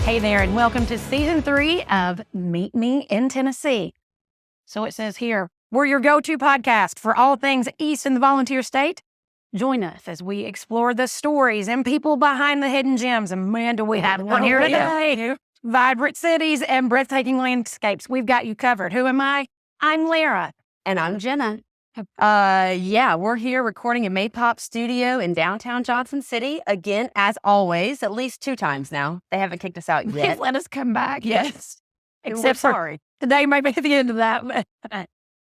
Hey there, and welcome to Season 3 of Meet Me in Tennessee. So it says here, we're your go-to podcast for all things East in the Volunteer State. Join us as we explore the stories and people behind the hidden gems. And man, do we have one here today. Vibrant cities and breathtaking landscapes. We've got you covered. Who am I? I'm Lara. And I'm Jenna. We're here recording in Maypop Studio in downtown Johnson City. Again, as always, at least 2 times now. They haven't kicked us out yet. Please let us come back. Yes. Except for today might be the end of that.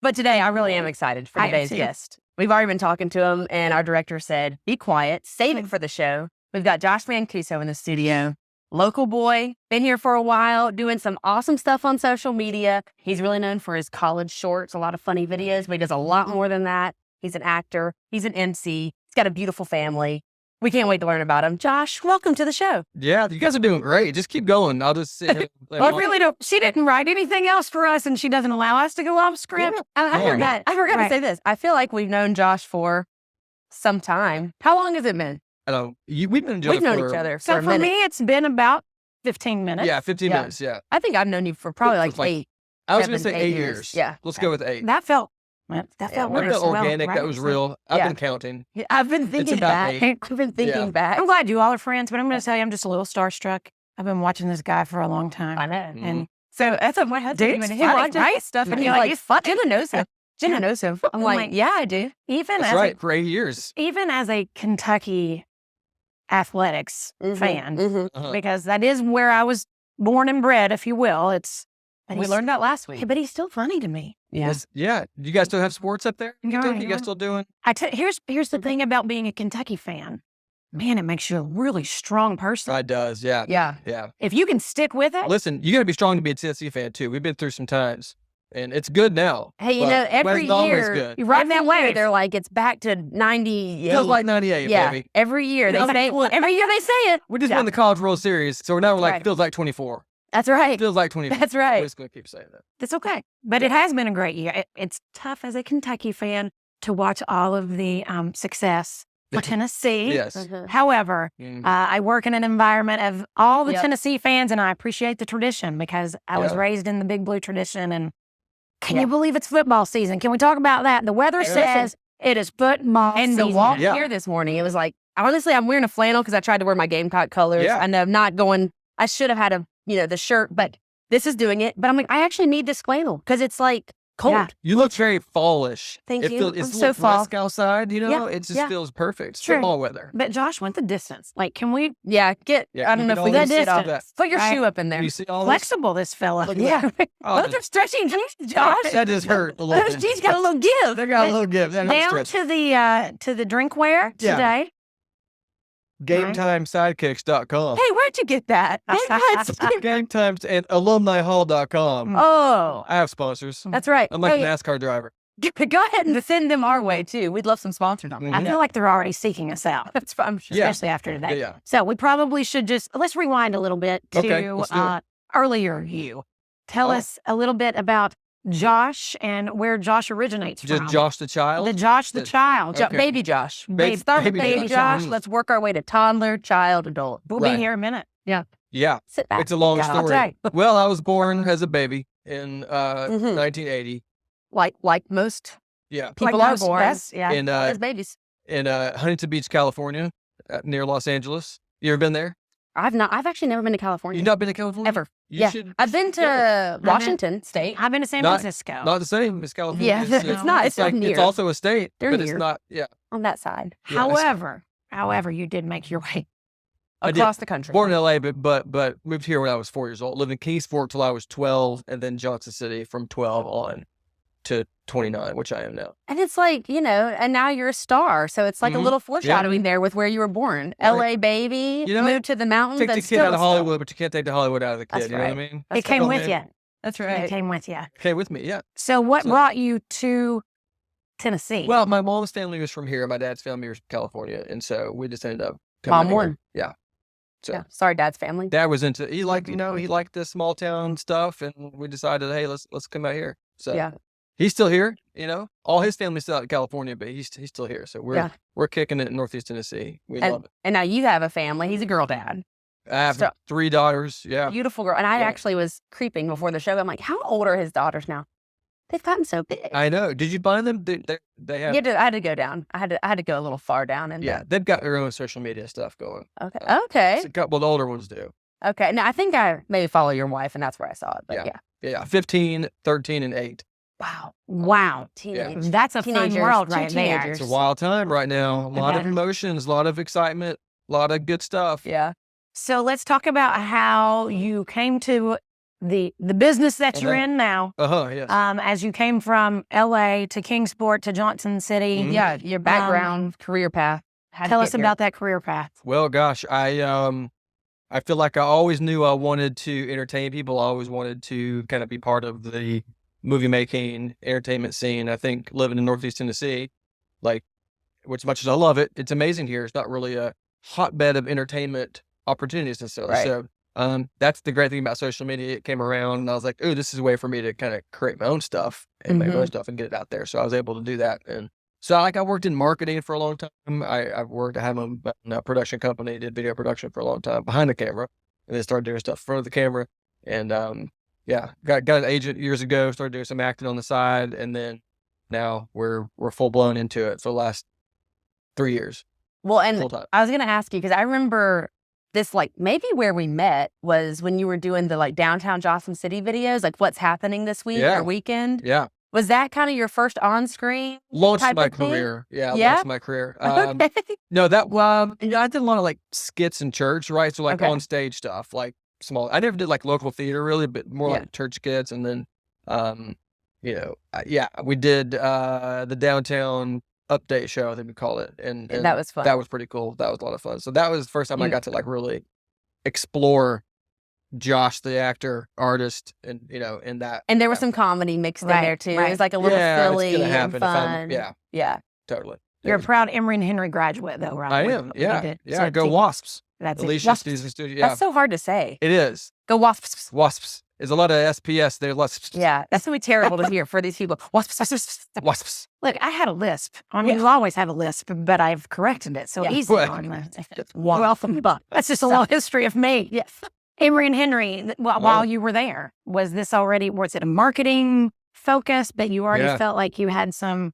But today, I really am excited for today's guest. We've already been talking to him, and our director said, be quiet, save it for the show. We've got Josh Mancuso in the studio. Local boy, been here for a while, doing some awesome stuff on social media. He's really known for his college shorts, a lot of funny videos, but he does a lot more than that. He's an actor. He's an MC. He's got a beautiful family. We can't wait to learn about him. Josh, welcome to the show. Yeah, you guys are doing great. Just keep going. I'll just sit here. I really don't. She didn't write anything else for us, and she doesn't allow us to go off script. Yeah. I forgot to say this. I feel like we've known Josh for some time. How long has it been? I don't. We've known each other. So for me, it's been about 15 minutes. Yeah, 15 minutes. Yeah. I think I've known you for probably like 8. I was going to say 8 years. Yeah. Let's go with 8. That felt that felt organic. That was real. I've been counting. I've been thinking back. I've been thinking back. I'm glad you all are friends, but I'm going to tell you, I'm just a little starstruck. I've been watching this guy for a long time. I know. And so that's what my husband dude, he watches stuff, and he's like, Jenna knows him. Jenna knows him. I'm like, yeah, I do. For 8 years. Even as a Kentucky athletics fan, because that is where I was born and bred, if you will. We learned that last week. But he's still funny to me. Yeah. Yeah. You guys still have sports up there? You guys still doing? Here's the thing about being a Kentucky fan. Man, it makes you a really strong person. It does. Yeah. Yeah. If you can stick with it. Listen, you got to be strong to be a Tennessee fan too. We've been through some times. And it's good now. Hey, every year, you're right that way. They're like, it's back to 98. Feels like 98, baby. Every year they say it. We just won the College World Series, so now we're like, feels like 24. That's right. Feels like 24. That's right. We're just going to keep saying that. That's okay. But it has been a great year. It's tough as a Kentucky fan to watch all of the success for Tennessee. Yes. However, I work in an environment of all the Tennessee fans, and I appreciate the tradition because I was raised in the Big Blue tradition. And can you believe it's football season? Can we talk about that? The weather says it is football season. And the walk here this morning, it was like, honestly, I'm wearing a flannel because I tried to wear my Gamecock colors. Yeah. I know I'm not going, I should have had the shirt, but this is doing it. But I'm like, I actually need this flannel because it's like cold. Yeah. You look very fallish. Thank you. It's so fall. outside, it just feels perfect. It's football weather. But Josh went the distance. Like, can we? I don't know if we can sit off that. Put your shoe up in there. You see all flexible, this fella. Yeah. Those are stretching jeans, Josh. That just hurt a little bit. Those jeans got a little give. They got a little give. Down to the drinkware today. GameTimeSidekicks.com. Hey, where'd you get that? GameTimes and AlumniHall.com. Oh. I have sponsors. That's right. I'm like a NASCAR driver. Go ahead and send them our way, too. We'd love some sponsors on that. I feel like they're already seeking us out. I'm sure. Especially after today. Yeah. So we probably should let's rewind a little bit to earlier you. Tell us a little bit about Josh and where Josh originates from. Just Josh the child? The Josh the child. Okay. Baby Josh. Let's start with baby Josh. Let's work our way to toddler, child, adult. We'll be here a minute. Yeah. Sit back. It's a long story. Well, I was born as a baby in 1980. Like most people like are born as babies. In Huntington Beach, California, near Los Angeles. You ever been there? I've not. I've actually never been to California. You've not been to California? Ever. You should. I've been to Washington State. I've been to San Francisco. Not the same as California. Yeah, it's not. It's like near. It's also a state, They're but near. it's not. Yeah. On that side. Yeah, however, you did make your way across the country. Born in LA, but moved here when I was 4 years old. Lived in Kingsport till I was 12, and then Johnson City from 12 on to 29, which I am now. And it's like, and now you're a star. So it's like a little foreshadowing there with where you were born. LA baby, moved to the mountains. Take the kid out of Hollywood, but you can't take the Hollywood out of the kid. That's you know what I mean? It came with you. That's right. It came with you. Came with me, yeah. So what brought you to Tennessee? Well, my mom's family was from here. My dad's family was from California. And so we just ended up coming here. Yeah. So sorry, Dad's family. Dad was into, he liked the small town stuff. And we decided, hey, let's come out here. So he's still here, all his family's still out in California, but he's still here. So we're kicking it in Northeast Tennessee. We love it. And now you have a family. He's a girl dad. I have 3 daughters. Yeah. Beautiful girl. And I actually was creeping before the show. I'm like, how old are his daughters now? They've gotten so big. I know. Did you find them? They have. I had to go down. I had to go a little far down. And they've got their own social media stuff going. Okay. Okay. A couple of the older ones do. Okay. Now I think I maybe follow your wife, and that's where I saw it. But yeah. 15, 13, and 8. Wow. Teenagers. That's a fun world right there. It's a wild time right now. A lot of emotions, a lot of excitement, a lot of good stuff. Yeah. So let's talk about how you came to the business that you're in now. Yes. As you came from LA to Kingsport to Johnson City. Mm-hmm. Yeah, your background, career path. Tell us about that career path. Well, gosh, I feel like I always knew I wanted to entertain people. I always wanted to kind of be part of the movie making, entertainment scene. I think living in Northeast Tennessee, which much as I love it, it's amazing here. It's not really a hotbed of entertainment opportunities necessarily. Right. So that's the great thing about social media. It came around and I was like, oh, this is a way for me to kind of create my own stuff and make my own stuff and get it out there. So I was able to do that. And so I worked in marketing for a long time. I had a production company, did video production for a long time behind the camera, and then started doing stuff in front of the camera. And got an agent years ago, started doing some acting on the side, and then now we're full blown into it for the last 3 years. Well, and I was gonna ask you because I remember this, maybe where we met was when you were doing the downtown Johnson City videos, what's happening this week or weekend. Yeah. Was that kind of your first on-screen? Launched my career. Yeah, launched my career. Okay. No, I did a lot of skits in church, right? So on stage stuff, small. I never did local theater really, but more like church skits. And then, we did the downtown update show, I think we call it, and that was fun. That was pretty cool. That was a lot of fun. So that was the first time I got to really explore Josh, the actor, artist, and in that. And there was some comedy mixed in there too. Right. It was a little silly and fun. Yeah, totally. You're a proud Emory and Henry graduate, though, right? I am. Yeah. Go Wasps. That's Alicia stays in studio. Yeah. That's so hard to say. It is. Go Wasps. Wasps. There's a lot of SPS. There's lots. Yeah, that's gonna be terrible to hear for these people. Wasps. Wasps. Look, I had a lisp. I mean, you've always had a lisp, but I've corrected it. So easy on the welcome. But that's just a long history of me. Yes. Emory and Henry, while you were there, was it a marketing focus, but you already felt like you had something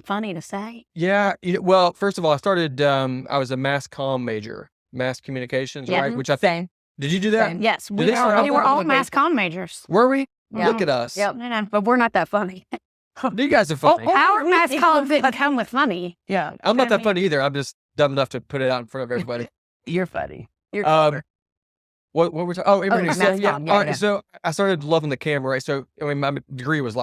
funny to say? Yeah. Well, first of all, I started, I was a mass comm major, mass communications, right? Which I think. Did you do that? Same. Yes. We were all mass comm majors. Were we? Yeah. Look at us. Yep. But we're not that funny. You guys are funny. Our mass comm didn't come with funny. Yeah. I'm not that funny either. I'm just dumb enough to put it out in front of everybody. You're funny. You're clever. What were we talking? Oh, mass comm. All right, so I started loving the camera, right? So my degree was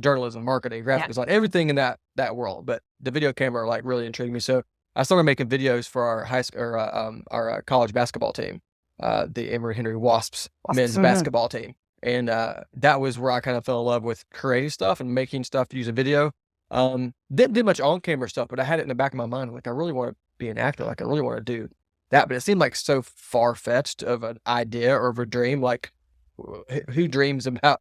journalism, marketing, graphic design, everything in that world. But the video camera really intrigued me. So I started making videos for our high school or our college basketball team, the Emory Henry Wasps men's basketball team, and that was where I kind of fell in love with creating stuff and making stuff to use a video. Didn't do much on camera stuff, but I had it in the back of my mind, I really want to be an actor, I really want to do that, but it seemed so far-fetched of an idea or of a dream. Who dreams about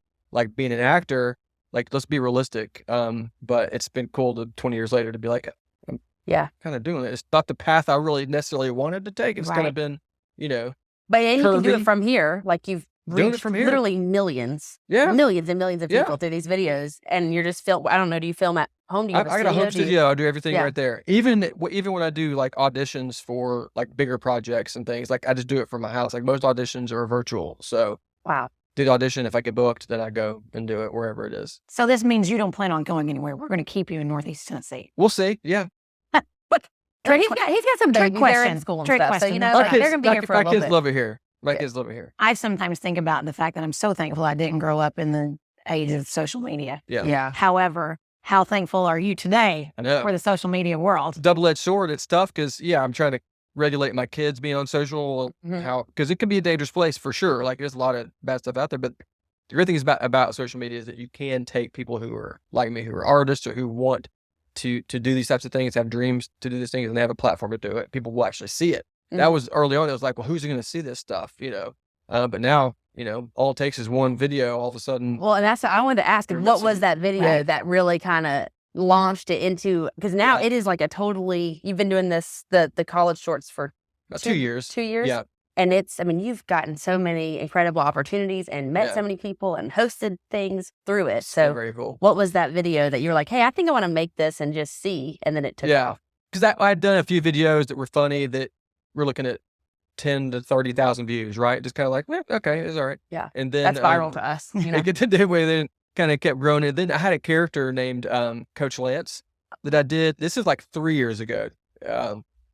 being an actor? Let's be realistic. But it's been cool to 20 years later to be I'm kind of doing it. It's not the path I really necessarily wanted to take. It's kind of been, But you can do it from here. You've doing it reached from here. literally millions. Yeah. Millions and millions of people through these videos. And you're just I don't know, do you film at home? Do you have a I got a home studio. I do everything right there. Even when I do auditions for bigger projects and things, I just do it from my house. Most auditions are virtual. So wow. Do the audition. If I get booked, then I go and do it wherever it is. So this means you don't plan on going anywhere. We're going to keep you in Northeast Tennessee. We'll see. Yeah. He's got some trick questions. Trick questions. So, they're going to be here for a little bit. My kids love it here. My kids love it here. I sometimes think about the fact that I'm so thankful I didn't grow up in the age of social media. Yeah. However, how thankful are you today for the social media world? Double-edged sword. It's tough because, I'm trying to regulate my kids being on social, because it can be a dangerous place for sure. There's a lot of bad stuff out there, but the great thing is about social media is that you can take people who are like me, who are artists or who want to do these types of things, have dreams to do these things, and they have a platform to do it. People will actually see it. That was early on. It was well, who's going to see this stuff? But now, all it takes is one video. All of a sudden. Well, and I wanted to ask, what was that video that really kind of launched it into? Because now it is a totally. You've been doing this the college shorts for about 2 years. 2 years. Yeah. And you've gotten so many incredible opportunities and met so many people and hosted things through it. So very cool. What was that video that you were like, hey, I think I want to make this and just see, and then it took off? Because I'd done a few videos that were funny that were looking at 10 to 30,000 views, right? Just kind of like, okay, it's all right. Yeah. And then that's viral to us. It continued that way, then kind of kept growing. And then I had a character named Coach Lance that I did. This is like 3 years ago.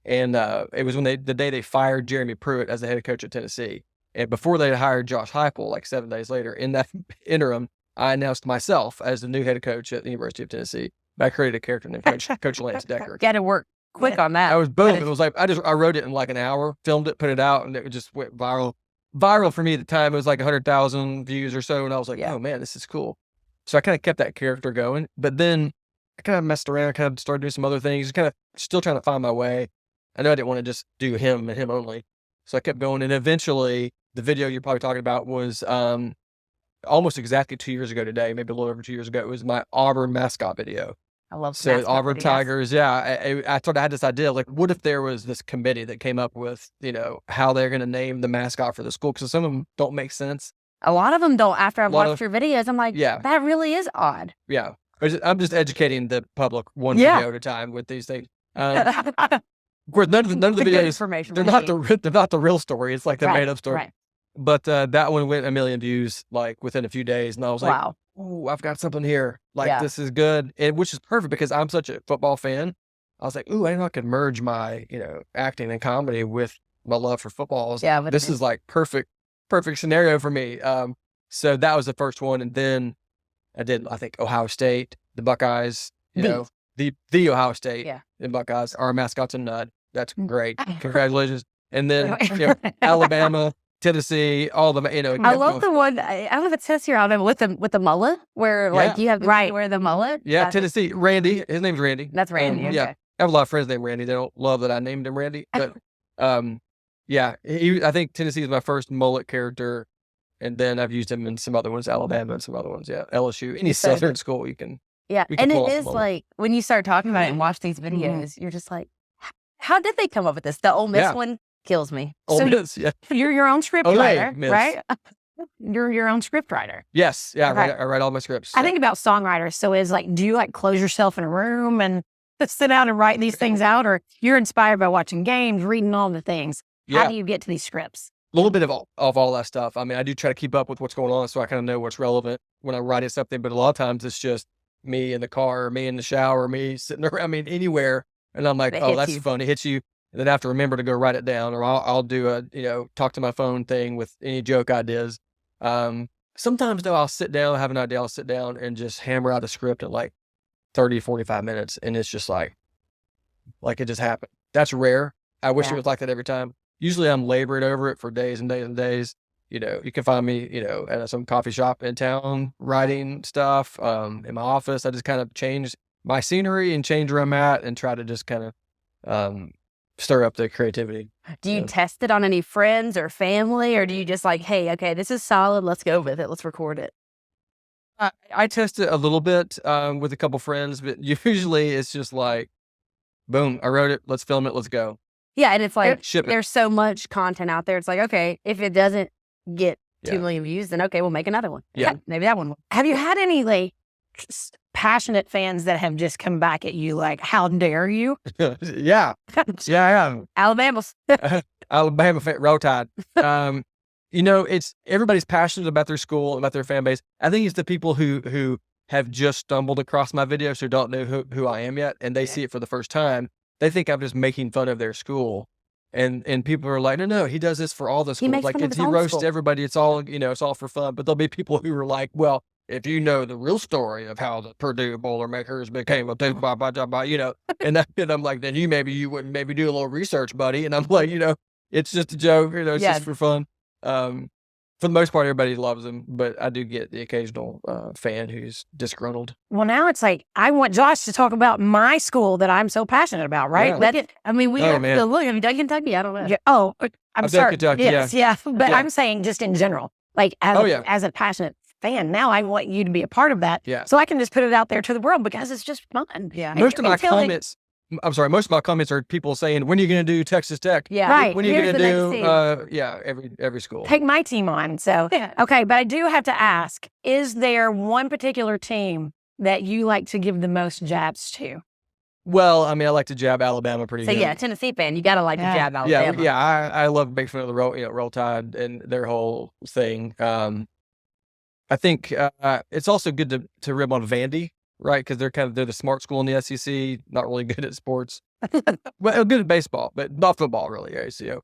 And it was when the day they fired Jeremy Pruitt as the head coach at Tennessee. And before they hired Josh Heupel, like 7 days later, in that interim, I announced myself as the new head coach at the University of Tennessee. I created a character named Coach Lance Decker. Got to work quick on that. I was boom. It was like, I wrote it in like an hour, filmed it, put it out, and it just went viral. Viral for me at the time, it was like 100,000 views or so. And I was like, oh man, this is cool. So I kind of kept that character going. But then I kind of messed around, kind of started doing some other things, kind of still trying to find my way. I know I didn't want to just do him and him only. So I kept going. And eventually the video you're probably talking about was almost exactly 2 years ago today, maybe a little over 2 years ago. It was my Auburn mascot video. I love so Auburn Tigers. Yeah. I sort of had this idea, like, what if there was this committee that came up with, how they're going to name the mascot for the school? Because some of them don't make sense. A lot of them don't. After I've watched your videos, I'm like, that really is odd. Yeah. I'm just educating the public one video at a time with these things. Of course, none of the videos, they're not the real story. It's like the made up story. Right. But that one went 1 million views like within a few days, and I was like, wow, oh, I've got something here. Like this is good, and which is perfect because I'm such a football fan. I was like, ooh, I know I could merge my acting and comedy with my love for football. This is like perfect scenario for me. So that was the first one, and then I did, I think, Ohio State, the Buckeyes. The Ohio State and Buckeyes. Our mascot's a nut. That's great. Congratulations. And then Alabama, Tennessee, all the I love the one. I don't know if it says here Alabama with the mullet, where like you have to wear the mullet. Yeah, Tennessee. Randy, his name's Randy. That's Randy. Okay. Yeah, I have a lot of friends named Randy. They don't love that I named him Randy, but I think Tennessee is my first mullet character, and then I've used him in some other ones, Alabama and some other ones. Yeah, LSU, any Southern school you can. Yeah, and it is like when you start talking about it and watch these videos, you're just like, how did they come up with this? The Ole Miss one kills me. Ole Miss, you're your own script writer, right? You're your own script writer. Yes, yeah, I write all my scripts. I think about songwriters. So is like, do you like close yourself in a room and sit down and write these things out, or you're inspired by watching games, reading all the things? How do you get to these scripts? A little bit of all that stuff. I mean, I do try to keep up with what's going on, so I kind of know what's relevant when I'm writing something. But a lot of times it's just me in the car, or me in the shower, me sitting around, anywhere. And I'm like, that's fun. It hits you. And then I have to remember to go write it down, or I'll do talk to my phone thing with any joke ideas. Sometimes though, I'll sit down, have an idea. I'll sit down and just hammer out a script in like 30, 45 minutes. And it's just like it just happened. That's rare. I wish it was like that every time. Usually I'm laboring over it for days and days and days. You can find me, at some coffee shop in town, writing stuff, in my office. I just kind of change my scenery and change where I'm at and try to just kind of, stir up the creativity. Do you test it on any friends or family, or do you just like, hey, okay, this is solid. Let's go with it. Let's record it. I test it a little bit, with a couple friends, but usually it's just like, boom, I wrote it. Let's film it. Let's go. Yeah. And it's like, there's so much content out there. It's like, okay, if it doesn't get 2 million views, then okay, we'll make another one. Yeah. Maybe that one will. Have you had any like passionate fans that have just come back at you like, how dare you? Yeah, I am. Alabama's. Alabama fan, Roll Tide. It's everybody's passionate about their school, about their fan base. I think it's the people who have just stumbled across my videos, who don't know who I am yet, and they see it for the first time. They think I'm just making fun of their school. And people are like, no, he does this for all the schools. Like he roasts everybody. It's all, it's all for fun. But there'll be people who are like, well, if you know the real story of how the Purdue Boilermakers became a and I'm like, then you wouldn't maybe do a little research, buddy. And I'm like, it's just a joke, it's just for fun. For the most part, everybody loves him, but I do get the occasional fan who's disgruntled. Well, now it's like, I want Josh to talk about my school that I'm so passionate about, right? Yeah. We have to look. Kentucky, I don't know. Yeah. I'm sorry. Kentucky, yes, yeah. But I'm saying just in general, like as a passionate fan, now I want you to be a part of that. Yeah. So I can just put it out there to the world because it's just fun. Yeah. Most of my comments I'm sorry, most of my comments are people saying, when are you going to do Texas Tech? Yeah. Right. When are you Here's going the to next do, every school. Take my team on. So, okay, but I do have to ask, is there one particular team that you like to give the most jabs to? Well, I mean, I like to jab Alabama pretty So good. yeah, Tennessee fan, you got to like to jab Alabama. Yeah, I love big fan of the Roll Tide and their whole thing. I think it's also good to rib on Vandy, right? Because they're the smart school in the SEC, not really good at sports. Well, good at baseball, but not football really. ACO.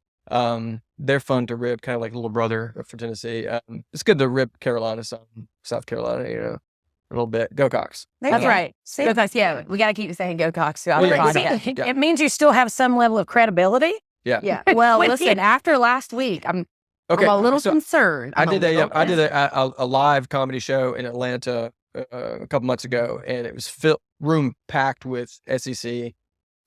They're fun to rib, kind of like little brother for Tennessee. It's good to rib Carolina, South Carolina, a little bit. Go Cox. That's right. Go Cox. Yeah, we got to keep saying Go Cox throughout the podcast. It means you still have some level of credibility. Yeah. Well, listen, after last week, I'm a little concerned. I did a live comedy show in Atlanta a couple months ago, and it was room packed with SEC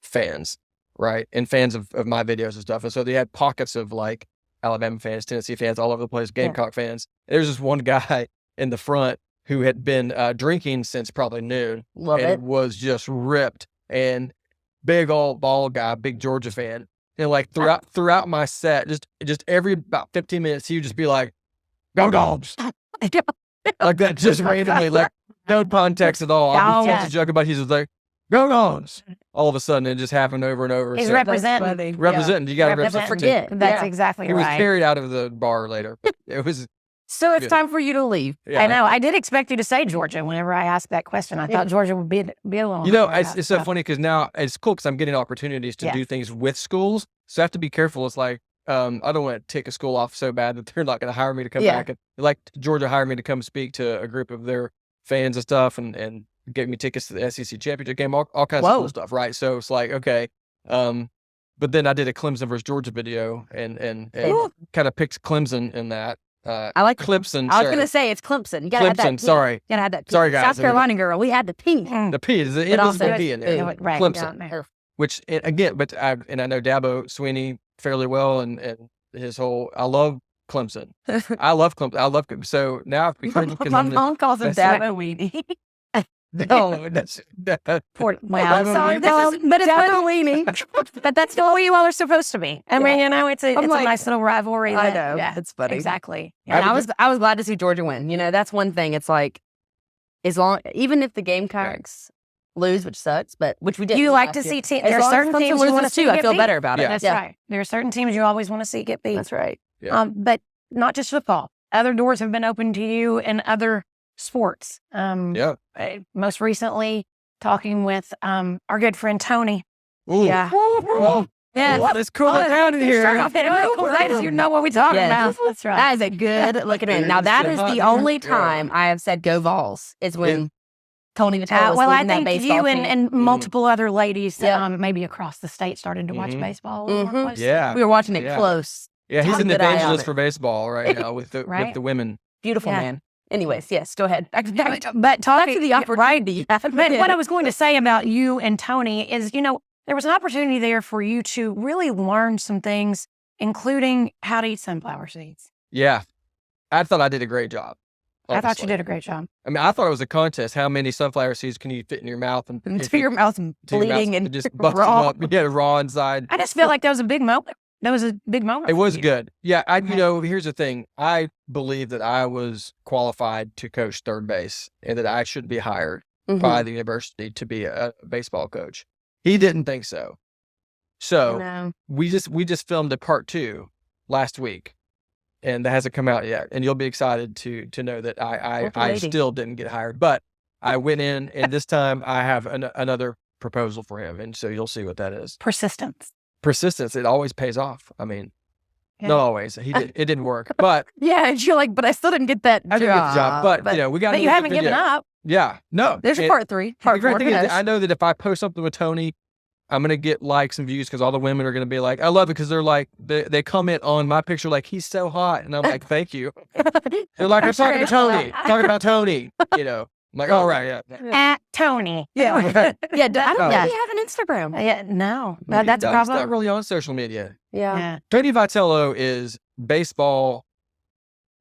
fans, right, and fans of my videos and stuff. And so they had pockets of like Alabama fans, Tennessee fans, all over the place, Gamecock fans. There's this one guy in the front who had been drinking since probably noon, was just ripped, and big old bald guy, big Georgia fan. And like throughout my set, just every about 15 minutes, he would just be like, "Go Dogs," like that, just randomly, like no context at all. I was joking about. He's just like, "Go Dogs." All of a sudden, it just happened over and over. He's representing. Representing. You got to represent. Forget. That's exactly right. He was carried out of the bar later. It was. So it's time for you to leave. Yeah. I know. I did expect you to say Georgia whenever I asked that question. I thought Georgia would be a little. It's so funny because now it's cool because I'm getting opportunities to do things with schools. So I have to be careful. It's like, I don't want to tick a school off so bad that they're not going to hire me to come back. And like Georgia hired me to come speak to a group of their fans and stuff and get me tickets to the SEC championship game, all kinds of cool stuff. Right. So it's like, okay. But then I did a Clemson versus Georgia video and kind of picked Clemson in that. I like Clemson. I was going to say it's Clemson. You got to have that. Clemson, sorry. You got to have that. Sorry, guys. South Carolina girl. We had the P. The P is the invisible P in there. Right. Clemson. Which, again, I know Dabo Sweeney fairly well and his whole, I love Clemson. I love Clemson. So now I've become. My mom calls him Dabo Weenie. No, that's poor. I'm sorry, but it's Weenie. But that's the way you all are supposed to be. I mean, it's a nice little rivalry. I know. Yeah, it's funny. Exactly. And I was glad to see Georgia win. That's one thing. It's like, even if the Gamecocks lose, which sucks, but which we did. You like to see teams. There are certain teams you want to see. I feel better about it. That's right. There are certain teams you always want to see get beat. That's right. Yeah. But not just football. Other doors have been opened to you in other sports. Most recently, talking with our good friend Tony. Ooh. Yeah. Yeah. What is cool down in here? You know what we're talking about. That's right. That is a good looking in. Now that is the only time I have said "Go Vols" is when Tony Vitello. Well, I think you and multiple other ladies, maybe across the state, started to watch baseball. Yeah, we were watching it close. Yeah, he's an evangelist for baseball right now with the women. Beautiful man. Anyways, yes, go ahead. But talking to the opportunity. But what I was going to say about you and Tony is, there was an opportunity there for you to really learn some things, including how to eat sunflower seeds. Yeah, I thought I did a great job. Honestly. I thought you did a great job. I mean, I thought it was a contest. How many sunflower seeds can you fit in your mouth and your mouth bleeding and just bust raw? Them up? Yeah, raw inside. I just feel like that was a big moment. That was a big moment. It was good. Yeah, here's the thing. I believe that I was qualified to coach third base and that I should be hired by the university to be a baseball coach. He didn't think so. So we just filmed a part 2 last week, and that hasn't come out yet. And you'll be excited to know that I still didn't get hired, but I went in, and this time I have another proposal for him, and so you'll see what that is. Persistence, it always pays off. I mean, not always. It didn't work, but and you're like, but I still didn't get that job. I didn't get the job, but we got. But you haven't given up. Yeah, no. There's your part 3. Part 4. I know that if I post something with Tony, I'm gonna get likes and views because all the women are gonna be like, I love it because they're like, they comment on my picture like he's so hot, and I'm like, thank you. They're like, I'm talking to Tony, talking about Tony. I'm like, all right, At Tony. Yeah. I don't think he have an Instagram. No. That's a problem. He's not really on social media. Yeah. Tony Vitello is baseball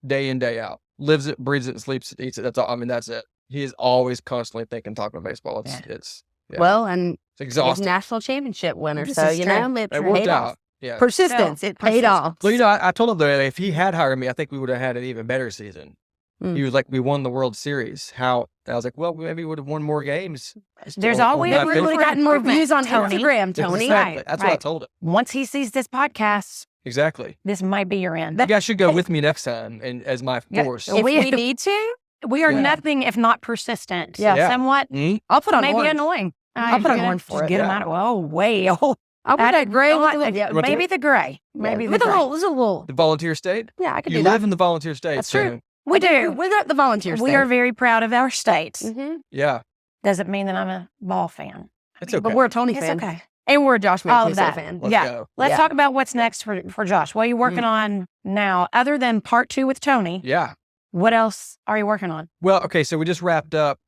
day in, day out. Lives it, breathes it, sleeps it, eats it. That's all. I mean, that's it. He is always constantly talking about baseball. It's Yeah. Well, and It's he's exhausting. national championship winner. This So, is you true. know, It it worked paid out. off. Yeah. Persistence. So, It paid off. Well, I told him that if he had hired me, I think we would have had an even better season. Mm. He was like, we won the World Series. How? I was like, well, maybe we would have won more games. There's on always that We finish. would have gotten more improvement, views on Tony. Instagram, Tony. Exactly. Right, That's what I right. told him. Once he sees this podcast, Exactly. this might be your end. You guys should go with me next time and as my Yeah. force. If We- we need to, We are Yeah. nothing if not persistent. Yeah. Yeah. Somewhat Mhm. I'll put on maybe orange. annoying. I'll put on Just orange for just it. get him Yeah. out. Oh, way. Oh, I'll put that gray with a little. yeah, What's maybe it? the gray. Maybe with the a gray. little. There's a little. The volunteer state? Yeah, I could You do live that. in the volunteer state. That's so, true. We do. We got the volunteers. We are very proud of our state. Mm-hmm. Yeah. Doesn't mean that I'm a ball fan. It's okay. But we're a Tony It's fan. okay. And we're a Josh All of Mancuso that. fan. Let's yeah. go. Let's Yeah. talk about what's next for Josh. What are you working on now, other than part 2 with Tony? Yeah. What else are you working on? Well, okay, so we just wrapped up.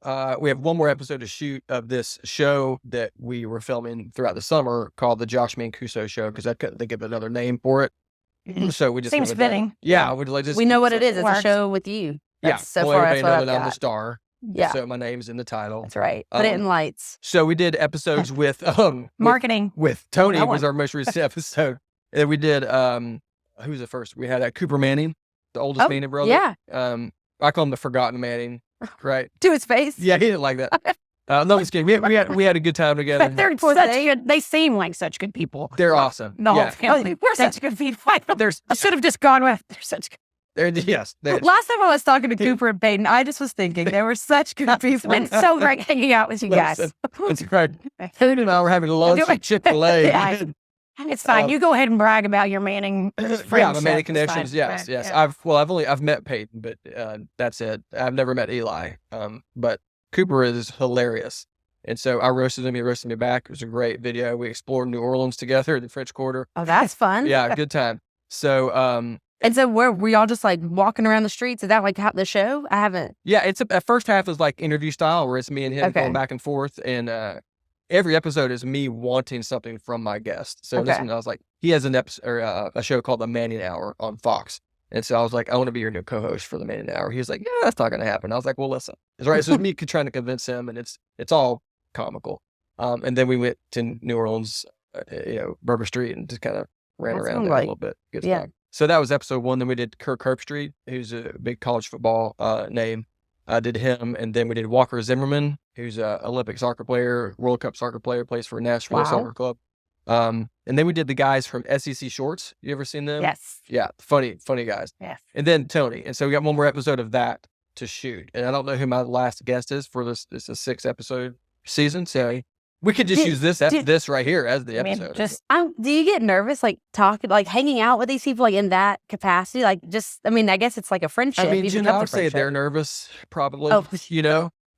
We have one more episode to shoot of this show that we were filming throughout the summer called the Josh Mancuso Show because I couldn't think of another name for it. So we just Seems went with that. fitting. Yeah, we like just We know what it is. It's Works. a show with you. Yeah, That's so well, far, everybody that's what know I've that I'm the got. star. Yeah. So my name's in the title. That's right. Put it in lights. So we did episodes with Marketing. with Tony That was one. our most recent episode. And we did who was the first? We had Cooper Manning, the oldest Oh, Manning brother. yeah. I call him the forgotten Manning, right? To his face. Yeah, he didn't like that. No, I'm just kidding. We had a good time together. But they're Poor such thing. good. They seem like such good people. They're awesome. The whole Yeah. family. We're such good people. There's I should have just gone with. They're such good. yes. They're, Last time I was talking to Cooper and Peyton, I just was thinking they were such good people. It's so great hanging out with you guys. Listen, it's great. Food and I were having lunch Do it. at Chick-fil-A. Yeah. It's fine. You go ahead and brag about your Manning friendship. Yeah, the Manning It's connections. fine. Yes, Right, yes. yeah. I've met Peyton, but that's it. I've never met Eli. But Cooper is hilarious, and so I roasted him. He roasted me back. It was a great video. We explored New Orleans together, the French Quarter. Oh, that's fun. Yeah, good time. So And so were y'all just like walking around the streets? Is that like how the show? I haven't. yeah, it's a first half is like interview style where it's me and him Okay. going back and forth, and every episode is me wanting something from my guest. So this Okay. one, I was like, he has an episode or a show called The Manning Hour on Fox. And so I was like, I want to be your new co-host for The Manning Hour. He was like, yeah, that's not going to happen. I was like, well, listen, it's right. So it's me trying to convince him, and it's all comical. And then we went to New Orleans, Bourbon Street, and just kind of ran That around sounds there a like- little bit. Good yeah. time. So that was episode 1. Then we did Kirk Herbstreit, who's a big college football name. I did him, and then we did Walker Zimmerman, who's a Olympic soccer player, World Cup soccer player, plays for Nashville Wow. Soccer Club. And then we did the guys from SEC Shorts. You ever seen them? Yes. Yeah, funny guys. Yes. And then Tony. And so we got one more episode of that to shoot. And I don't know who my last guest is for this. It's a 6-episode season, so we could just use this right here as the I mean, episode. just Do you get nervous like talking, like hanging out with these people like in that capacity? Like just, I mean, I guess it's like a friendship. I mean, You Jen, become I a would say friendship. they're nervous, probably. Oh.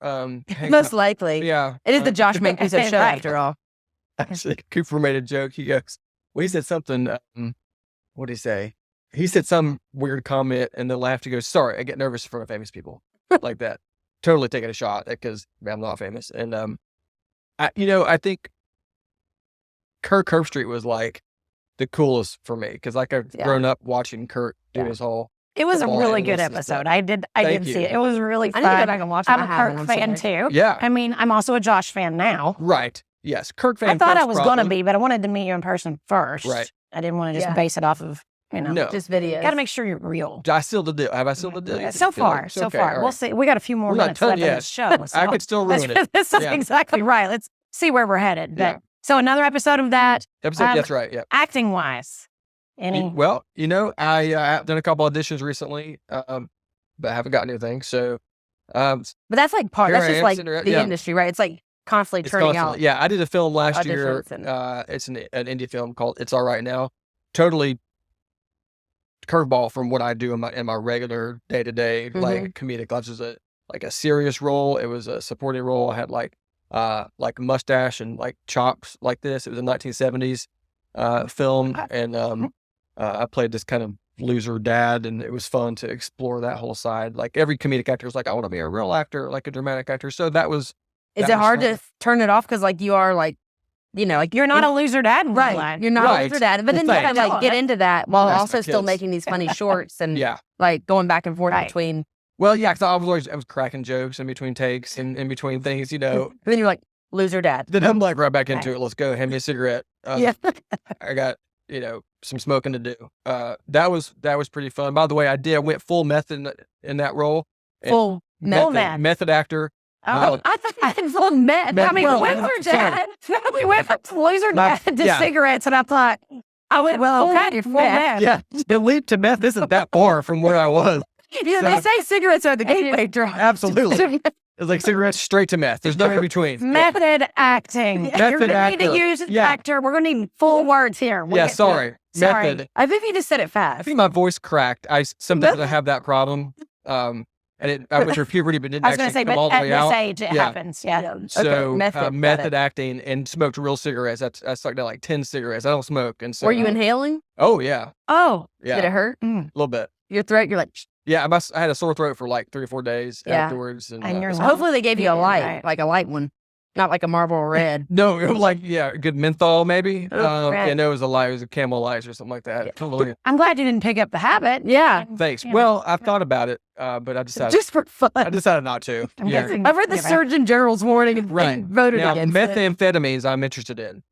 Hang Most out- likely. Yeah. It is the Josh Mancuso show Right. after all. Actually, Cooper made a joke. He goes, well, he said something. What did he say? He said some weird comment and then laughed. He goes, sorry, I get nervous in front of famous people like that. Totally taking a shot because I'm not famous. And, I think Kirk Herbstreit was like the coolest for me because like I've Yeah. grown up watching Kirk do Yeah. his whole. it was a Football really good analyst and stuff. episode. I did Thank see you. it. It was really I need to go fun. back and watch it. I'm I a haven't Kirk on fan Sunday. too. Yeah. I mean, I'm also a Josh fan now. Right. Yes. Kirk fan. I thought I first, was going to probably. be, but I wanted to meet you in person first. Right. I didn't want to just Yeah. base it off of, No. Just videos. got to make sure you're real. I still the deal. Have I still the deal? So far, Okay, so all far. We'll right. see. We got a few more We're not minutes done left in yet. this show. So I could still ruin it. This is Yeah. exactly right. Let's see where we're headed. But Yeah. so another episode of that, That's right. Yeah. acting wise. Any Well, I've done a couple auditions recently, but I haven't gotten anything. So, But that's like part, Here that's I just am like sitting around- the yeah. industry, right? It's like constantly it's turning constantly- out. Yeah, I did a film last year. auditions and- It's an indie film called "It's All Right Now." Totally curveball from what I do in my regular day to day like comedic. That was a serious role. It was a supporting role. I had like mustache and like chops like this. It was a 1970s film, and I played this kind of loser dad, and it was fun to explore that whole side. Like every comedic actor is like, I want to be a real actor, like a dramatic actor. So that was. Is that it was hard fun. to turn it off? Because like you are like, like you're not a loser dad, right. You're not Right. after that. But then you Well, kind of like thanks. get into that while That's also my still kids. making these funny shorts and Yeah. like going back and forth Right. between. Well, yeah, because I was cracking jokes in between takes and in between things, And then you're like, Loser dad. Then I'm like right back into it. Let's go. Hand me a cigarette. Yeah. I got, some smoking to do. That was pretty fun. By the way, I went full method in that role. Full method actor. Oh, I thought I had full meth. I mean, we went from loser dad to cigarettes, and I thought, okay, full meth. Yeah, the leap to meth isn't that far from where I was. Yeah, they say cigarettes are the gateway drug. Absolutely. It's like cigarettes straight to meth. There's nothing in between. Method acting. You're going to need to use actor. We're going to need full words here. Sorry. Method. I think you just said it fast. I think my voice cracked. Sometimes I have that problem. And I went through puberty, but didn't actually come all the way out. At this age, it happens. Yeah. So method acting and smoked real cigarettes. I sucked out like 10 cigarettes. I don't smoke. And so were you inhaling? Oh yeah. Oh yeah. Did it hurt? A little bit. Your throat. You're like. Yeah, I had a sore throat for like 3 or 4 days afterwards. And hopefully they gave you a light, like a light one, not like a Marlboro Red. No, it was like, good menthol maybe. And it was a light. It was a Camel Lights or something like that. Yeah. I'm glad you didn't pick up the habit. Yeah. Thanks. Well, I've thought about it, but I decided. Just for fun. I decided not to. I've read the Surgeon General's warning and voted against it. Methamphetamines I'm interested in.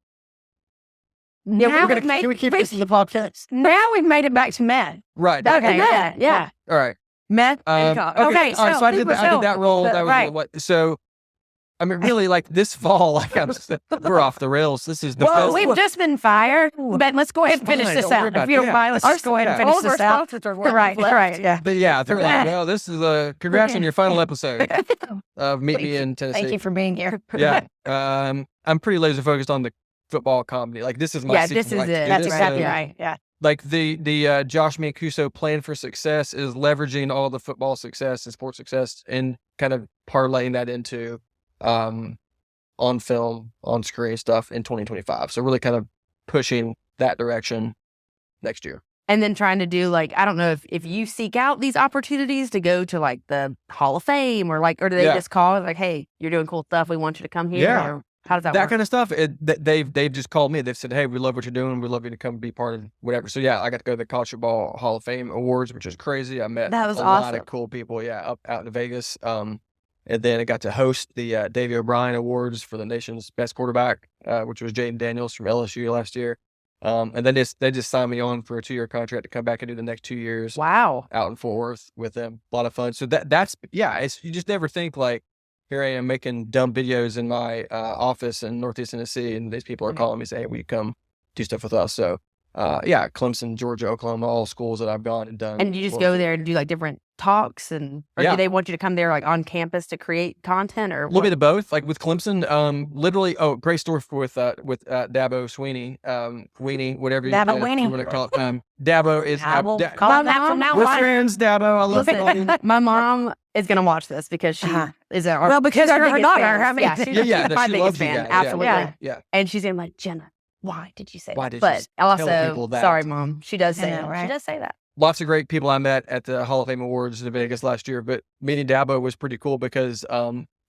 Yeah, can we keep this in the podcast? Now we've made it back to meth. Right. Okay. Yeah. All right. Meth. Okay. So I did that role. That was what. So, I mean, really, like this fall, we're off the rails. This is the. Well, we've just been fired, but let's go ahead and finish this out. If you don't mind, let's just go ahead and finish this out. Right. Yeah. But they're like, well, this is congrats on your final episode of Meet Me in Tennessee. Thank you for being here. Yeah. I'm pretty laser focused on the football comedy. Like this is my this is it. That's exactly right. Yeah. Like the Josh Mancuso plan for success is leveraging all the football success and sports success and kind of parlaying that into on film, on screen stuff in 2025. So really kind of pushing that direction next year. And then trying to do I don't know if you seek out these opportunities to go to the Hall of Fame or do they just call it hey, you're doing cool stuff. We want you to come here. Yeah. Or how does that work? That kind of stuff. They've just called me. They've said, hey, we love what you're doing. We'd love you to come be part of whatever. So I got to go to the College Football Hall of Fame Awards, which is crazy. I met a lot of cool people. Out in Vegas. And then I got to host the Davey O'Brien Awards for the nation's best quarterback, which was Jaden Daniels from LSU last year. And then they just signed me on for a 2-year contract to come back and do the next 2 years. Wow. Out in Fort Worth with them. A lot of fun. So that's you just never think here I am making dumb videos in my office in Northeast Tennessee, and these people are calling me saying, hey, will you come do stuff with us? So, Clemson, Georgia, Oklahoma, all schools that I've gone and done. And you just go there and do different talks or do they want you to come there on campus to create content or? A little bit of both. Like with Clemson, literally, great story with Dabo Sweeney, Weenie, whatever you want to call it. Dabo is, we're friends, Dabo. I love it. My mom is going to watch this because she is because her daughter. I mean, she's my biggest fan. Absolutely. Yeah. And she's going to be like, Jenna, why did you say that? But also, sorry, Mom. She does say that. She does say that. Lots of great people I met at the Hall of Fame Awards in Vegas last year, but meeting Dabo was pretty cool because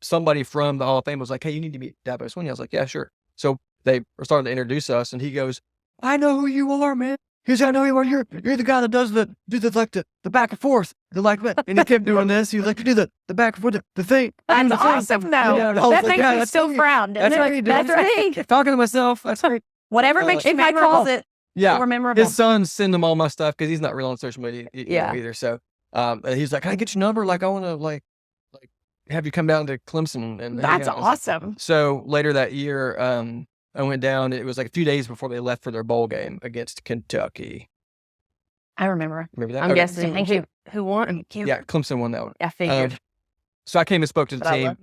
somebody from the Hall of Fame was like, hey, you need to meet Dabo Sweeney. I was like, yeah, sure. So they were starting to introduce us, and he goes, I know who you are, man. He goes, I know you are. You're the guy that does the back and forth. And he kept doing this. He was like, you do the back and forth, the thing. That's awesome, though. That makes me so proud. That's right. Talking to myself. That's right. Whatever makes you memorable. Yeah, memorable. His sons send him all my stuff because he's not real on social media either. So he's like, can I get your number? I want to have you come down to Clemson. And that's awesome. So later that year, I went down. It was a few days before they left for their bowl game against Kentucky. I remember. Remember that? I'm guessing. Thank you. Who won? Yeah, Clemson won that one. I figured. So I came and spoke to the team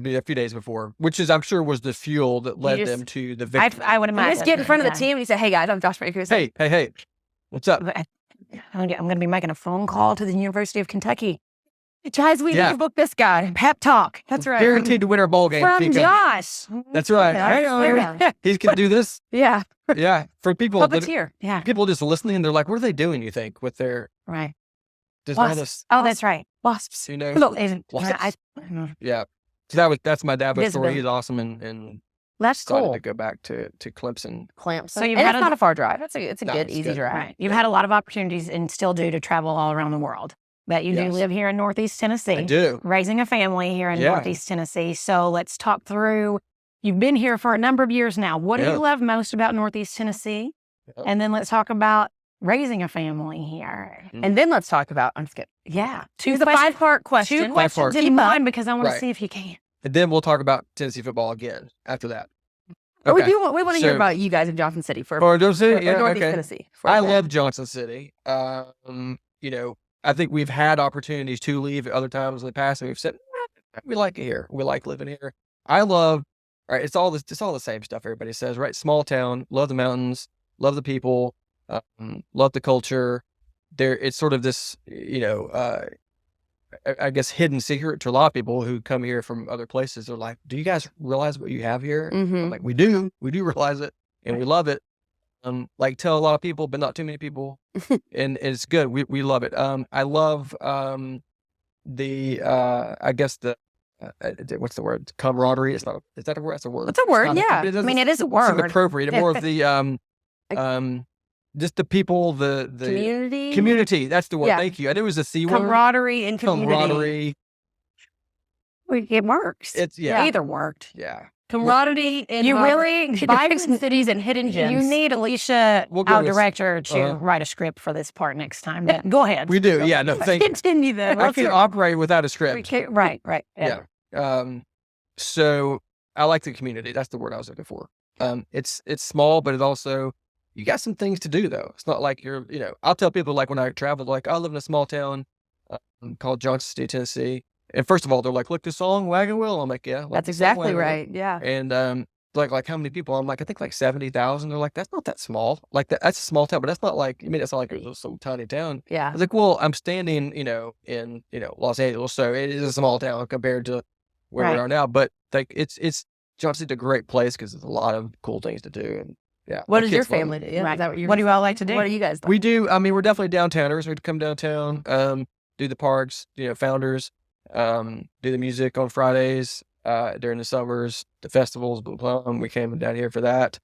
a few days before, which I'm sure was the fuel that led them to the victory. I would imagine. You just get in front of the team and you say, hey, guys, I'm Josh Mancuso. Hey, what's up? I'm going to be making a phone call to the University of Kentucky. Guys, we need to book this guy. Pep talk. That's right. Guaranteed to win our bowl game. From Josh. That's right. He can do this. Yeah. Yeah. For people. Puppeteer. Yeah. People just listening, they're like, what are they doing, you think, with their. Right. Wasps. Oh, that's right. Wasps. Yeah. So that's my Dabo story. He's awesome and that's cool. To go back to Clemson. So it's not a far drive. It's a good, easy drive. Right. You've had a lot of opportunities and still do to travel all around the world. But you do live here in Northeast Tennessee. I do. Raising a family here in Northeast Tennessee. So let's talk through You've been here for a number of years now. What do you love most about Northeast Tennessee? And then let's talk about raising a family here. And then let's talk about, I'm just kidding. Yeah. It's a 5-part question. 2 questions in one because I want to Right. see if you can. And then we'll talk about Tennessee football again after that. Oh, Okay. we want to hear about you guys in Johnson City for Johnson City? Yeah, Northeast okay. Tennessee. I love Johnson City. I think we've had opportunities to leave at other times in the past, and we've said we like it here. We like living here. I love. All right, it's all the same stuff everybody says, right? Small town, love the mountains, love the people, love the culture. It's sort of this, I guess hidden secret to a lot of people who come here from other places. They're like, "Do you guys realize what you have here?" I'm like, we do realize it, and we love it. Like tell a lot of people, but not too many people, and it's good. We love it. I love I guess what's the word? Camaraderie. It's not. Is that a word? That's a word. It's a word. Yeah. I mean, it is a It's word. appropriate. More of the just the people, the Community. Community. That's the word. Yeah. Thank you. I knew it was a C word. Camaraderie and community. Camaraderie. It works. It's yeah. Either worked. Yeah. Camaraderie and You really vibrant cities and hidden gems. You need Alicia, We'll go our with- director, to write a script for this part next time. But go ahead. We do. Yeah. No. Thank you. Continue though. I can operate without a script. Right. Yeah. So I like the community. That's the word I was looking for. It's small, but it also, you got some things to do though. It's not like I'll tell people like when I travel, like I live in a small town called Johnson City, Tennessee. And first of all, they're like, look, the song Wagon Wheel. I'm like, yeah. That's exactly right. Yeah. And like how many people? I'm like, I think like 70,000. They're like, that's not that small. Like that's a small town, but that's not like, it's not like it's some tiny town. I Yeah. was like, well, I'm standing, in Los Angeles, so it is a small town compared to where we are now. But like, it's Johnson City's a great place because there's a lot of cool things to do. And yeah, What my does your kids love family it. do? Yeah. Right. Is that what, What do you all like to do? What do you guys like? We do. I mean, we're definitely downtowners. We'd come downtown, do the parks, founders, do the music on Fridays, during the summers, the festivals, Blue Plum. We came down here for that.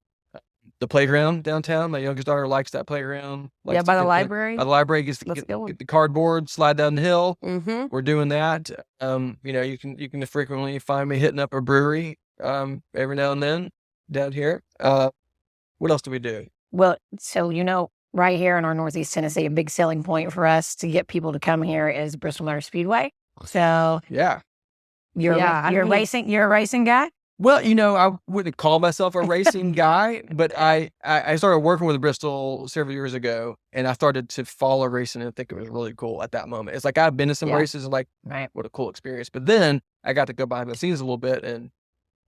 The playground downtown. My youngest daughter likes that playground. Yeah, by the library. By the library, get the cardboard, slide down the hill. Mm-hmm. We're doing that. You can frequently find me hitting up a brewery every now and then down here. What else do we do? Well, so right here in our Northeast Tennessee, a big selling point for us to get people to come here is Bristol Motor Speedway. So Yeah. you're a racing guy. Well, I wouldn't call myself a racing guy, but I started working with Bristol several years ago, and I started to follow racing and think it was really cool at that moment. It's like I've been to some races and like, Right. what a cool experience. But then I got to go behind the scenes a little bit and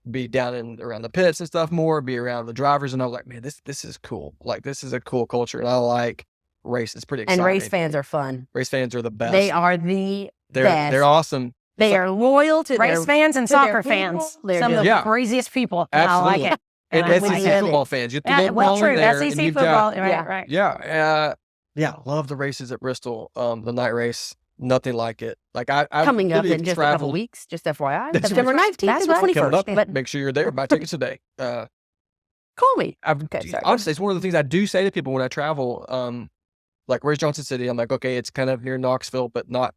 be down and around the pits and stuff more, be around the drivers, and I was like, man, this is cool. Like this is a cool culture, and I like race. It's pretty exciting. And race fans are fun. Race fans are the best. They are the best. They're awesome. They are loyal to Race their fans and to their soccer people. fans. They're Some of the Yeah. craziest people. Absolutely. I like it. And I like SEC it. football fans. You Yeah, well, true. there, SEC and you've football. got- Right. Yeah, love the races at Bristol. The night race, nothing like it. Like I coming up literally in just a couple traveled- weeks, just FYI. That's September right. 19th That's and the right. coming up. 21st. But Make sure you're there. Buy tickets today. call me. Sorry. Honestly, it's one of the things I do say to people when I travel. Like where's Johnson City? I'm like, okay, it's kind of near Knoxville, but not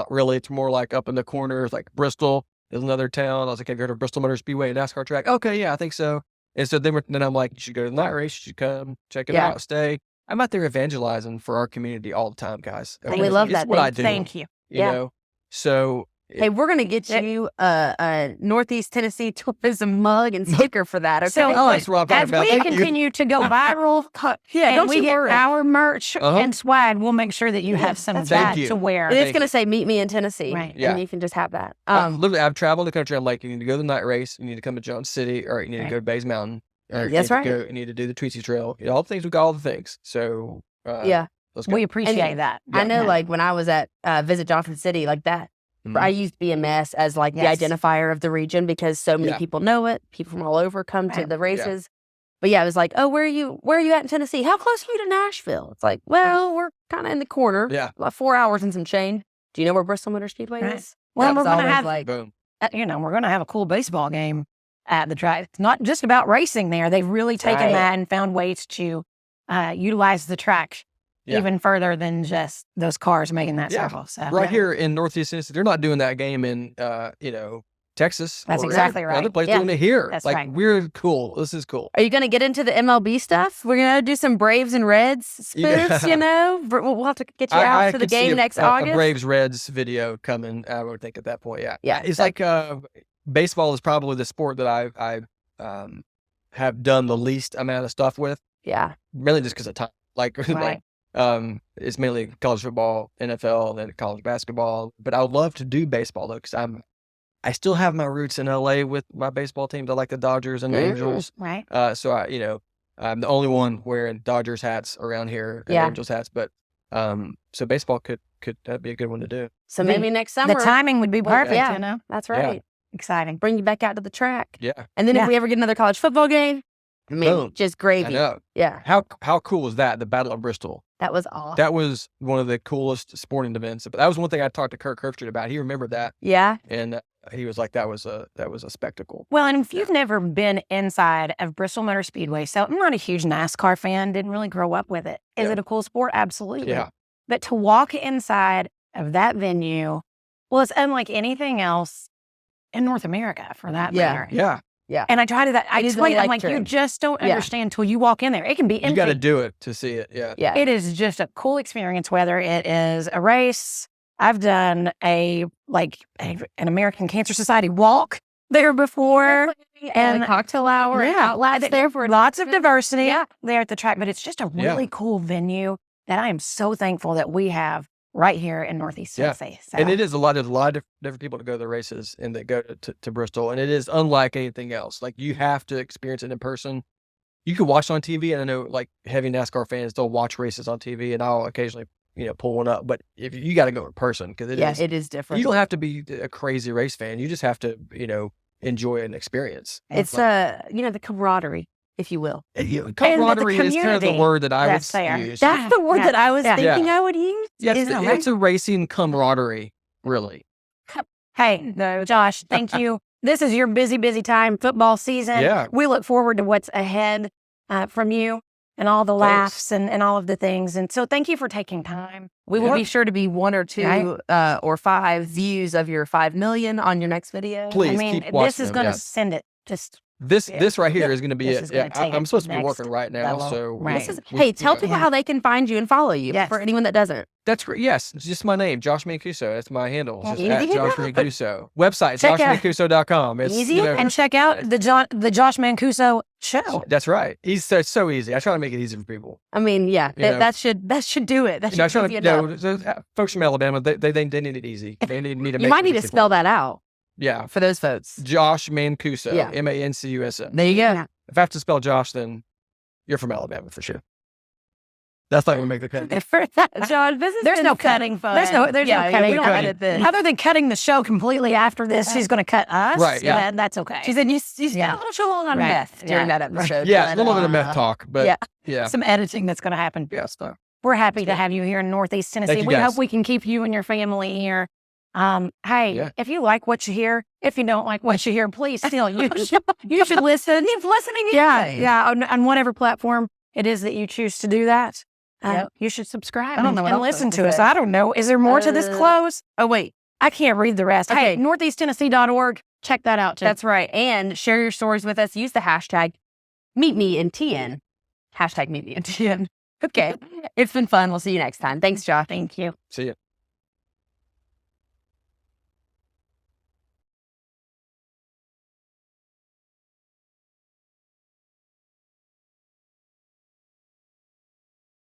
really. It's more like up in the corners, like Bristol. There's another town. I was like, have you heard of Bristol Motor Speedway and NASCAR track? Okay, yeah, I think so. And so then I'm like, you should go to the night race. You should come check it Yeah. out, stay. I'm out there evangelizing for our community all the time, guys. And we love it's that. what I do. Thank you. You Yeah. know? So Hey, we're gonna get you a Northeast Tennessee tourism mug and sticker for that. Okay. So, that's what I'm talking As about. we Thank you. continue to go viral, yeah, and don't we you get worry. our merch Uh-huh. and swag, we'll make sure that you have some of that's right. that Thank you. to wear. And it's Thank gonna you. say "Meet me in Tennessee," Right. Yeah. and you can just have that. Literally, I've traveled the country. I'm like, you need to go to the night race. You need to come to Johnson City, or you need to Right. go to Bays Mountain. Or That's right. You need to do the Tweetsie Trail. All the things. We got all the things. So Yeah, let's go. We appreciate And that. I know. Yeah. Like when I was at Visit Johnson City, like that. Mhm. I used BMS as like Yes. the identifier of the region because so many Yeah. people know it. People from all over come to Right. the races. But yeah, it was like, oh, where are you at in Tennessee? How close are you to Nashville? It's like, well, we're kind of in the corner. Yeah. Like 4 hours and some change. Do you know where Bristol Motor Speedway Right. is? Well, That we're was gonna always have like, Boom. we're going to have a cool baseball game at the track. It's not just about racing there. They've really taken Right. that and found ways to utilize the track Yeah. even further than just those cars making that Yeah. circle. So Right here in Northeast Tennessee, they're not doing that game in Texas. That's or exactly right. Other place Yeah. doing it here. That's like, right. we're cool. This is cool. Are you going to get into the MLB stuff? We're going to do some Braves and Reds spoofs, Yeah. you know? We'll have to get you out for the could see game next August. a Braves Reds video coming, I would think, at that point. Yeah. Yeah. It's like baseball is probably the sport that I have done the least amount of stuff with, Yeah. mainly just because of time. Like, Right. it's mainly college football, NFL, and then college basketball. But I would love to do baseball, though, because I still have my roots in LA with my baseball teams. I like the Dodgers and the Angels. Right. So I'm the only one wearing Dodgers hats around here and Yeah. Angels hats. But so baseball could that'd be a good one to do. So maybe next summer. The timing would be perfect, yeah. you know? That's right. Exciting. Bring you back out to the track. Yeah. And then Yeah. if we ever get another college football game, I mean, Boom. just I gravy. know. Yeah. How cool was that? The Battle of Bristol. That was awesome. That was one of the coolest sporting events. But that was one thing I talked to Kirk Herbstreit about. He remembered that, Yeah. and he was like, "That was a spectacle." Well, and if you've never been inside of Bristol Motor Speedway, so I'm not a huge NASCAR fan, didn't really grow up with it. Is Yeah. it a cool sport? Absolutely. Yeah. But to walk inside of that venue, well, it's unlike anything else in North America for that Yeah. matter. Yeah. And I try to I It is explain, I'm like, you electric. just don't Yeah. understand until you walk in there. It can be empty. You got to do it to see it. Yeah. Yeah. It is just a cool experience, whether it is a race. I've done an American Cancer Society walk there before. And a cocktail hour. and outlets there for lots of diversity Yeah. there at the track, but it's just a Yeah. really cool venue that I am so thankful that we have right here in Northeast Yeah. Tennessee. So, And it is there's a lot of different people to go to the races and that go to Bristol. And it is unlike anything else. Like, you have to experience it in person. You can watch it on TV. And I know, like, heavy NASCAR fans, they'll watch races on TV, and I'll occasionally, pull one up. But if you got to go in person, because it is different. you don't have to be a crazy race fan. You just have to, enjoy an experience. It's the camaraderie, if you will. Camaraderie is kind of the community word that I that's would there. use. That's the word Yeah. that I was Yeah. thinking Yeah. I would use. Yes, Is it it's a racing camaraderie, really. hey, no, Josh, thank you. This is your busy, busy time, football season. Yeah. We look forward to what's ahead from you and all the laughs and all of the things. And so thank you for taking time. We will Yeah. be sure to be 1 or 2 or 5 views of your 5 million on your next video. Please I mean, keep watching this is them, going to yeah. send it just This right here is going to be This it. is gonna Yeah, take I'm it supposed to be next working right now, level. so Right. Hey, tell people Yeah. how they can find you and follow you Yes. for anyone that doesn't. That's great. Yes, it's just my name, Josh Mancuso. That's my handle. It's just Easy at enough. Josh Mancuso. Website, Check out- joshmancuso.com. It's Easy and check out the Josh Mancuso show. That's right. It's so easy. I try to make it easy for people. I mean, yeah, You know. that should do it. That You know, I should try give to, you enough. folks from Alabama, they need it easy. They need to. You might need to spell that out Yeah, for those folks. Josh Mancuso. Yeah. Mancuso. There you go. Yeah. If I have to spell Josh, then you're from Alabama for sure. That's not going to make the cut. For that, John, this is There's no cutting. There's no yeah, no cutting. we don't cutting. edit this. Other than cutting the show completely after this, she's going to cut us. Right, yeah. then that's okay. She said you spent Yeah. a little too long on Right. meth during Yeah. that episode. Yeah, a but, little bit of meth talk, but yeah. Some editing that's going to happen. yeah, so. We're happy to have you here in Northeast Tennessee. you, We guys. hope we can keep you and your family here. Hey, Yeah. if you like what you hear, if you don't like what you hear, please still you should listen. Keep listening. Yeah, on whatever platform it is that you choose to do that. Yep. You should subscribe I don't know what and else I listen was to gonna us. say. I don't know. Is there more to this close? Oh wait, I can't read the rest. Okay. Hey, northeasttennessee.org. Check that out too. that's right. And share your stories with us. Use the hashtag #MeetMeInTN. Hashtag #MeetMeInTN. Okay, it's been fun. We'll see you next time. Thanks, Josh. Thank you. See ya.